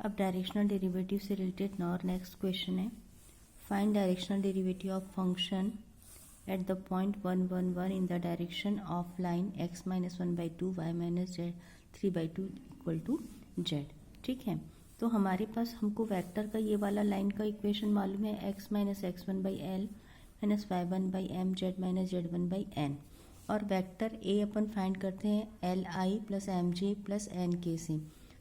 अब directional derivative से related और नेक्स्ट क्वेश्चन है, find directional derivative of function at the point 1 1 1 in the direction of line x minus 1/2 y minus z 3/2 equal to z। ठीक है, तो हमारे पास हमको वेक्टर का ये वाला लाइन का इक्वेशन मालूम है, x minus x1/l minus y1/m z minus z1/n, और वेक्टर a अपन फाइंड करते हैं li plus m j plus n k से।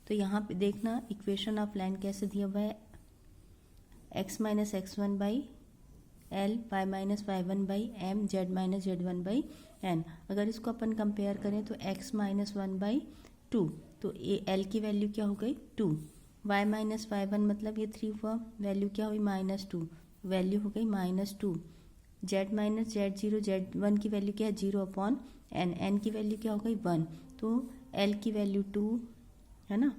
तो यहाँ पे देखना इक्वेशन ऑफ लाइन कैसे दिया हुआ है, x minus x1/l y minus y1/m z minus z1/n। अगर इसको अपन कंपेयर करें तो x माइनस 1/2, तो l की वैल्यू क्या हो गई 2, y माइनस y1 मतलब ये 3 हुआ, वैल्यू क्या हुई -2, वैल्यू हो गई -2, z माइनस z0 z1 की वैल्यू क्या है 0/n, n की वैल्यू क्या हो गई 1, तो l की वैल्यू 2 है ना,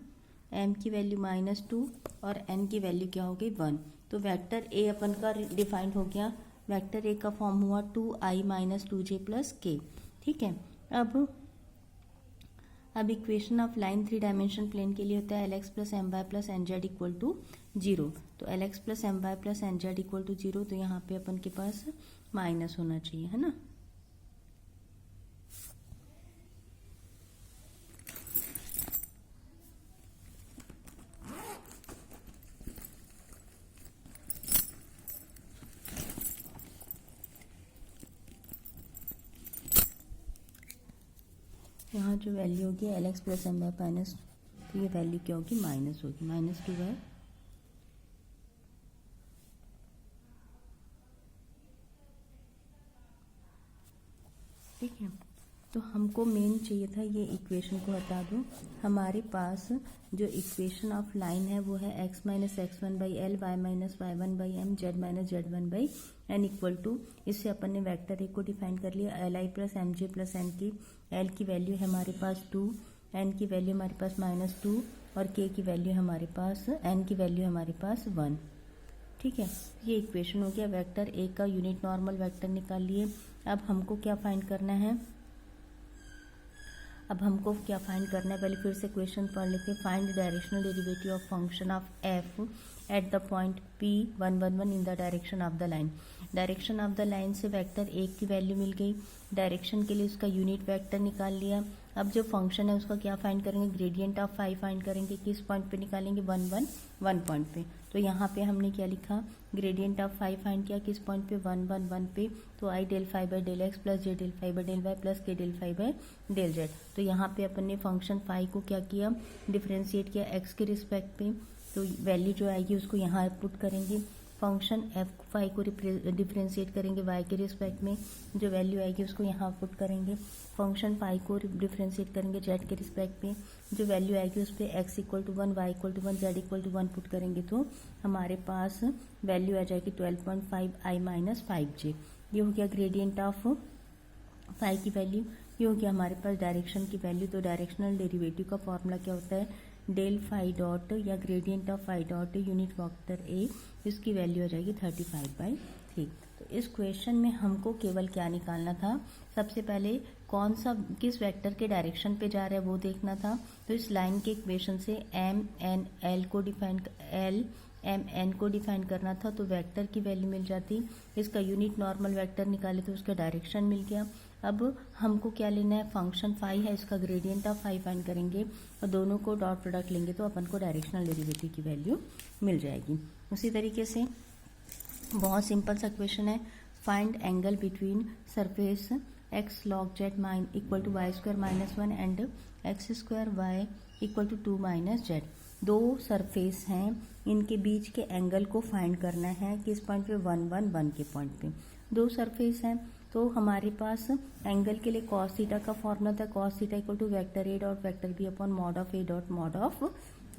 m की वैल्यू -2 और n की वैल्यू क्या हो गई 1। तो वेक्टर a अपन का डिफाइंड हो गया, वेक्टर a का फॉर्म हुआ 2i minus 2j plus k। ठीक है, अब equation of line 3 dimension plane के लिए होता है lx plus m y plus n z equal to 0। तो lx plus m y plus n z equal to 0, तो यहाँ पे अपन के पास माइनस होना चाहिए, है ना। यहाँ जो वैल्यू होगी lx plus m y minus, तो ये वैल्यू क्या होगी माइनस होगी, -2 है। ठीक है, तो हमको मेन चाहिए था ये इक्वेशन को हटा दो, हमारे पास जो इक्वेशन ऑफ लाइन है वो है x minus x1/l y minus y1/m z minus z1/n equal to, इससे अपन ने वेक्टर ए को डिफाइन कर लिया li plus m j plus n की, l की वैल्यू है हमारे पास 2, n की वैल्यू हमारे पास -2 और k की वैल्यू हमारे पास, n की वैल्यू हमारे पास 1। ठीक है, ये इक्वेशन हो गया, वेक्टर ए का यूनिट नॉर्मल वेक्टर निकाल लिए। अब हमको क्या फाइंड करना है, पहले फिर से क्वेश्चन पढ़ लेते हैं। Find directional derivative of function of f eight the point p 1 1 1 in the direction of the line. Direction of the line से वेक्टर a की वैल्यू मिल गई, डायरेक्शन के लिए उसका यूनिट वेक्टर निकाल लिया। अब जो फंक्शन है उसका क्या फाइंड करेंगे, ग्रेडियंट ऑफ फाई फाइंड करेंगे, किस पॉइंट पे निकालेंगे 1 1 1 पॉइंट पे। तो यहाँ पे हमने क्या लिखा, ग्रेडियंट ऑफ फाई फाइंड किया किस पॉइंट पे 1 1 1 पे, तो i del phi by del x plus j del phi by del y plus k del phi by del z. तो यहाँ पे अपन ने फंक्शन फाई को क्या किया, डिफ्रेंशिएट किया एक्स के रिस्पेक्ट पे, तो वैल्यू जो आएगी उसको यहाँ पुट करेंगे। फंक्शन एफ फाई को डिफ्रेंशिएट करेंगे वाई के रिस्पेक्ट में, जो वैल्यू आएगी उसको यहाँ पुट करेंगे। फंक्शन पाई को डिफ्रेंशिएट करेंगे जेड के रिस्पेक्ट में, जो वैल्यू आएगी उस पर x equal to 1 y equal to 1 z equal to 1 put करेंगे, तो हमारे पास वैल्यू आ जाएगी 12.5 आई माइनस 5j। ये हो गया ग्रेडियंट ऑफ फाई की वैल्यू, ये हो गया हमारे पास डायरेक्शन की वैल्यू। तो डायरेक्शनल डेरिवेटिव का फॉर्मूला क्या होता है, डेल फाई डॉट या gradient of phi dot unit vector a, इसकी वैल्यू आ जाएगी 35/3। तो इस क्वेश्चन में हमको केवल क्या निकालना था, सबसे पहले कौन सा किस वेक्टर के डायरेक्शन पे जा रहा है वो देखना था। तो इस लाइन के इक्वेशन से एम एन एल को डिफाइन करना था, तो वेक्टर की वैल्यू मिल जाती, इसका यूनिट नॉर्मल वेक्टर निकाले तो उसका डायरेक्शन मिल गया। अब हमको क्या लेना है, फंक्शन फाई है, इसका ग्रेडियंट ऑफ फाई फाइंड करेंगे और दोनों को डॉट प्रोडक्ट लेंगे तो अपन को डायरेक्शनल डेरिवेटिव की वैल्यू मिल जाएगी। उसी तरीके से बहुत सिंपल सा क्वेश्चन है, find angle between surface x log z equal to y square -1 and x स्क्वायर y equal to 2 minus z. दो सरफेस हैं, इनके बीच के एंगल को फाइंड करना है, किस पॉइंट पे 1 1 1 के पॉइंट पे। दो सरफेस हैं तो हमारे पास एंगल के लिए cos थीटा का फॉर्मूला था, cos theta equal to vector a dot vector b upon mod of a dot mod of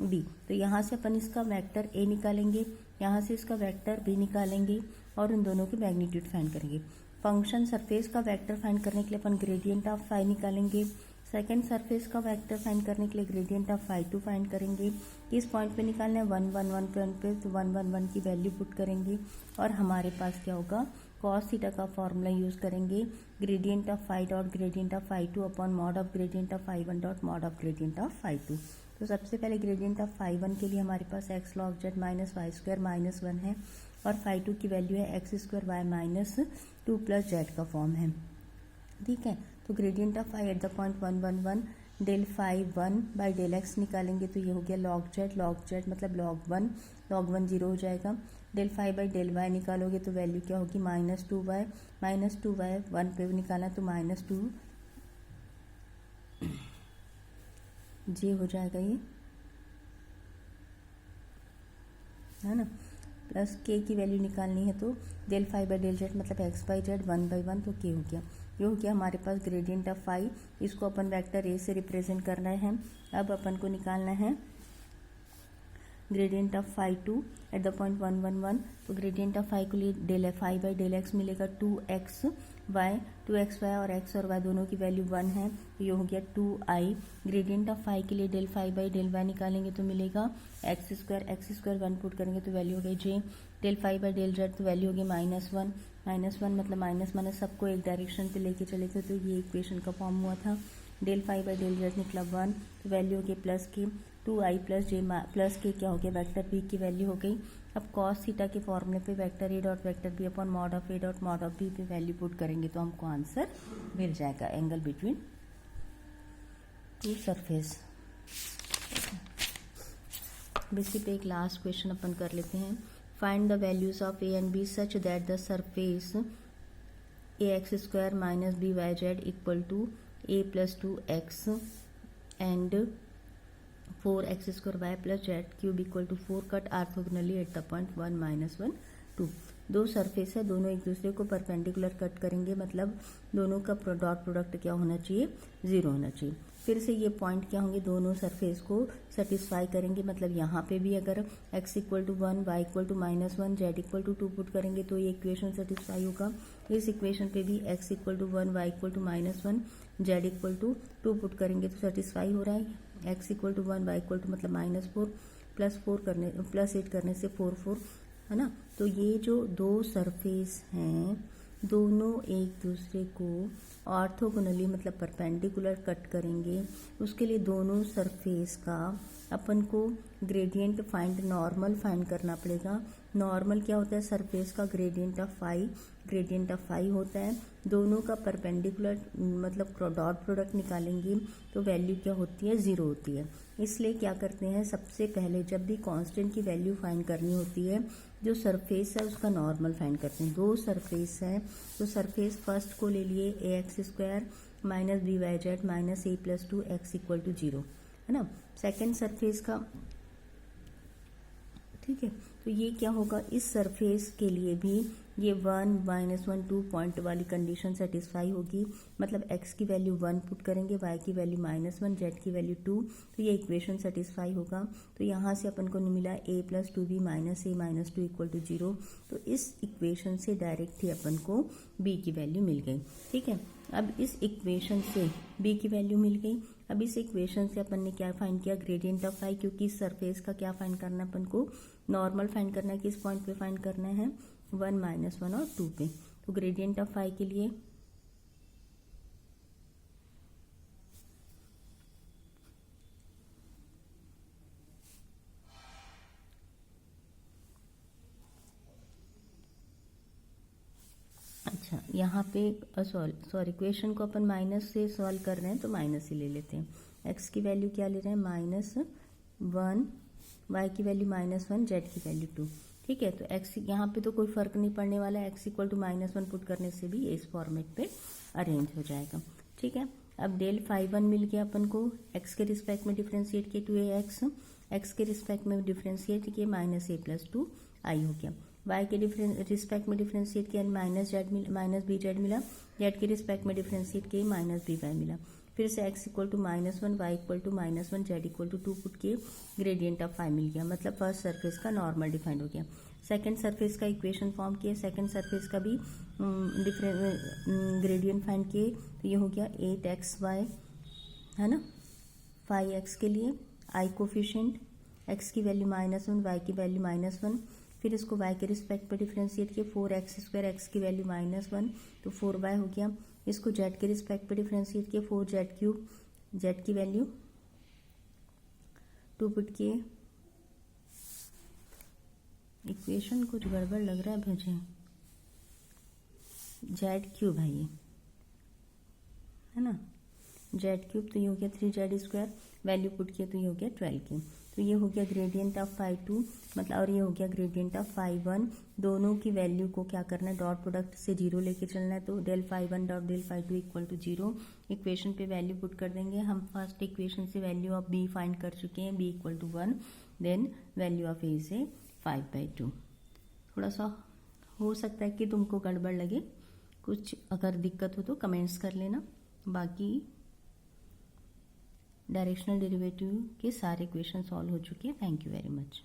b. तो यहाँ से अपन इसका वेक्टर ए निकालेंगे, यहाँ से इसका वेक्टर बी निकालेंगे और उन दोनों की मैग्नीट्यूड फाइंड करेंगे। फंक्शन सरफेस का वेक्टर फाइंड करने के लिए अपन ग्रेडियंट ऑफ फाई निकालेंगे, सेकंड सरफेस का वेक्टर फाइंड करने के लिए ग्रेडियंट ऑफ फाई 2 फाइंड करेंगे। इस पॉइंट पे निकालना है 1 1 1 पॉइंट पे, तो 1 1 1 की वैल्यू पुट करेंगे और हमारे पास क्या होगा, cos थीटा का फॉर्मूला यूज करेंगे, gradient of phi dot gradient of phi 2 upon mod of gradient of phi 1 dot mod of gradient of phi 2। तो सबसे पहले ग्रेडियंट ऑफ फाई वन के लिए हमारे पास x log z minus y square minus one है और phi two की वैल्यू है x square y minus two plus z का फॉर्म है। ठीक है, तो gradient of phi at the point 1 1 1 del phi one by del x निकालेंगे तो ये हो गया लॉग जेड मतलब लॉग वन जीरो हो जाएगा। Del phi by del y निकालोगे तो वैल्यू क्या होगी माइनस टू वाई वन पे निकाला तो माइनस टू जी हो जाएगा ये, है ना। प्लस के की वैल्यू निकालनी है तो del phi by del z मतलब एक्स बाई जेड 1/1 तो के हो गया। ये हो गया हमारे पास ग्रेडियंट ऑफ फाई। इसको अपन वेक्टर ए से रिप्रेजेंट करना है। अब अपन को निकालना है gradient of phi two at the point 1 1 1। तो ग्रेडियंट ऑफ फाई के लिए del phi by del x मिलेगा 2xy और x और y दोनों की वैल्यू 1 है तो ये हो गया 2i। ग्रेडियंट ऑफ फाई के लिए del phi by del y निकालेंगे तो मिलेगा एक्स स्क्वायर 1 पुट करेंगे तो वैल्यू हो गई j। Del phi by del z तो वैल्यू हो गई -1 मतलब माइनस सबको एक डायरेक्शन पे लेके चले थे तो ये इक्वेशन का फॉर्म हुआ था। Del phi by del z निकला 1 तो वैल्यू हो गई प्लस की 2i प्लस जे प्लस के क्या हो गया वेक्टर बी की वैल्यू हो गई। अब कॉस थीटा के फॉर्मूले पे vector a dot vector b upon mod of a dot mod of b पे वैल्यू पुट करेंगे तो हमको आंसर मिल जाएगा एंगल बिटवीन टू सरफेस। इसी पे एक लास्ट क्वेश्चन अपन कर लेते हैं। Find the values of a and b such that the surface a x square minus B y z equal to a plus 2x and 4x square y plus z cube equal to 4 cut orthogonally at the point 1 -1 2। दो surface है, दोनों एक दूसरे को perpendicular cut करेंगे मतलब दोनों का डॉट प्रोडक्ट क्या होना चाहिए 0 होना चाहिए। फिर से ये पॉइंट क्या होंगे दोनों सरफेस को सेटिस्फाई करेंगे मतलब यहाँ पे भी अगर x equal to 1 y equal to -1 z equal to 2 put करेंगे तो ये इक्वेशन सेटिस्फाई होगा। इस इक्वेशन पे भी x equal to 1 y equal to -1 z equal to 2 put करेंगे तो सेटिस्फाई हो रहा है। x equal to 1 y equal to मतलब -4 प्लस 8 करने से 4 है ना। तो ये जो दो सरफेस हैं दोनों एक दूसरे को ऑर्थोगोनली मतलब परपेंडिकुलर कट करेंगे। उसके लिए दोनों सरफेस का अपन को ग्रेडियंट फाइंड नॉर्मल फाइंड करना पड़ेगा। नॉर्मल क्या होता है सरफेस का ग्रेडियंट ऑफ फाई होता है। दोनों का परपेंडिकुलर मतलब डॉट प्रोडक्ट निकालेंगे तो वैल्यू क्या होती है 0 होती है। इसलिए क्या करते हैं सबसे पहले जब भी कांस्टेंट की वैल्यू फाइंड करनी होती है जो सरफेस है उसका नॉर्मल फाइंड करते हैं। दो सरफेस है तो सरफेस फर्स्ट को ले लिए a x square minus B y z minus a plus 2x equal to 0 है ना। सेकेंड सरफेस का ठीक है तो ये क्या होगा इस सरफेस के लिए भी ये 1 -1 2 पॉइंट वाली कंडीशन सेटिस्फाई होगी मतलब x की वैल्यू 1 पुट करेंगे y की वैल्यू -1 z की वैल्यू 2 तो ये इक्वेशन सेटिस्फाई होगा। तो यहाँ से अपन को मिला a plus 2b minus a minus 2 equal to 0। तो इस इक्वेशन से डायरेक्ट ही अपन को b की वैल्यू मिल गई। ठीक है, अब इस इक्वेशन से b की वैल्यू मिल गई। अब इस इक्वेशन से अपन ने क्या फाइंड किया ग्रेडियंट ऑफ फाई क्योंकि इस सरफेस का क्या फाइंड करना है अपन को नॉर्मल फाइंड करना है। किस पॉइंट पे फाइंड करना है 1 -1 और 2 पे। तो ग्रेडियंट ऑफ फाई के लिए अच्छा यहाँ पे सॉरी इक्वेशन को अपन माइनस से सॉल्व कर रहे हैं तो माइनस ही ले लेते हैं। x की वैल्यू क्या ले रहे हैं -1 y की वैल्यू -1 z की वैल्यू 2। ठीक है, तो x यहाँ पे तो कोई फर्क नहीं पड़ने वाला है। x इक्वल टू -1 पुट करने से भी इस फॉर्मेट पे अरेंज हो जाएगा। ठीक है, अब डेल फाई 1 मिल गया अपन को x के रिस्पेक्ट में डिफ्रेंशिएट किए 2ax x के रिस्पेक्ट में डिफ्रेंशिएट किए -a प्लस 2i हो गया। y के रिस्पेक्ट में डिफ्रेंशिएट किया माइनस बी जेड मिला। z के रिस्पेक्ट में डिफ्रेंशिएट किए माइनस बी वाई मिला। फिर से x equal to -1 y equal to -1 z equal to 2 put किए ग्रेडियंट ऑफ फाई मिल गया मतलब फर्स्ट सरफेस का नॉर्मल डिफाइंड हो गया। सेकंड सरफेस का इक्वेशन फॉर्म किए सेकंड सरफेस का भी ग्रेडियंट फाइंड किए तो ये हो गया 8xy है ना। फाई x के लिए i कोफिशिएंट x की वैल्यू -1 y की वैल्यू -1 फिर इसको y के रिस्पेक्ट पर डिफ्रेंशिएट किया 4x स्क्वायर x की वैल्यू -1 तो 4y हो गया। इसको z के रिस्पेक्ट पर डिफ्रेंशिएट किया 4z क्यूब z की वैल्यू 2 पुट किए, इक्वेशन कुछ गड़बड़ लग रहा है मुझे, जेड क्यूब है ये, है ना, जेड क्यूब, तो ये हो गया 3z², वैल्यू पुट किया तो ये हो गया 12 की। तो ये हो गया ग्रेडियंट ऑफ φ2 मतलब, और ये हो गया ग्रेडियंट ऑफ φ1। दोनों की वैल्यू को क्या करना है, डॉट प्रोडक्ट से 0 लेके चलना है, तो del φ1 dot del φ2 equal to 0। Equation पे वैल्यू पुट कर देंगे। हम फर्स्ट इक्वेशन से वैल्यू ऑफ b फाइंड कर चुके हैं, b equal to 1, then value of a से 5/2। थोड़ा सा हो सकता है कि तुमको गड़बड़ लगे, कुछ अगर दिक्कत हो तो कमेंट्स कर लेना। बाकी डायरेक्शनल डेरिवेटिव के सारे क्वेश्चन सॉल्व हो चुके हैं। Thank you very much.